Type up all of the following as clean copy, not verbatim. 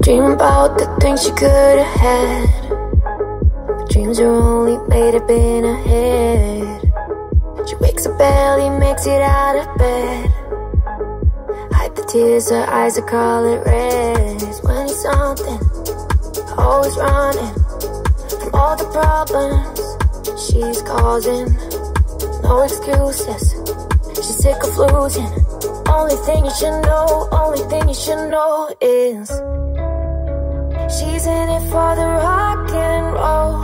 Dream about the things she could have had, but dreams are only made up in her head. She wakes up early, makes it out of bed, hide the tears, her eyes are color red. 20-something, always running from all the problems she's causing. No excuses, she's sick of losing. Only thing you should know, only thing you should know is she's in it for the rock and roll.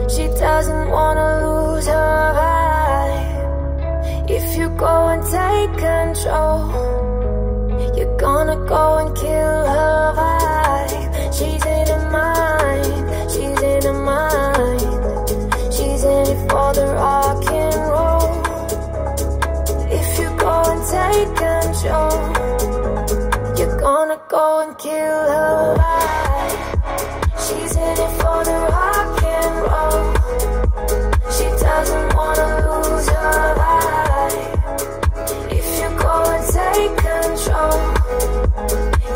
She doesn't wanna lose her vibe. If you go and take control, you're gonna go and kill her vibe. She's in her mind, she's in her mind. She's in it for the rock and roll. If you go and take control, you're gonna go and kill her vibe. She's in it for the rock and roll. She doesn't wanna lose her vibe. If you go and take control,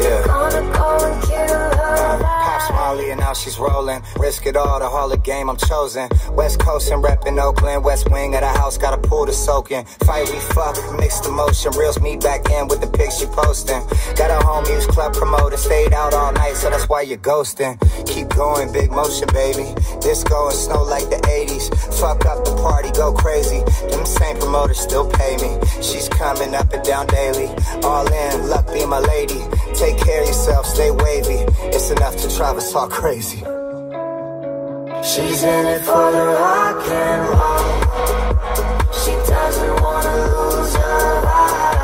you're gonna go and kill her vibe. Molly and now she's rolling. Risk it all, the harlot game I'm chosen. West Coast and reppin' Oakland. West wing of the house, got a pool to soak in. Fight we fuck, mixed emotion. Reels me back in with the pics she posting. Got a home use club promoter. Stayed out all night, so that's why you're ghosting. Keep going, big motion, baby. Disco and snow like the 80s. Fuck up the party, go crazy. Them same promoters still pay me. She's coming up and down daily. All in, luck be my lady. Take care of yourself, stay wavy. It's enough to drive us all crazy. She's in it for the rock and roll. She doesn't wanna lose her vibe.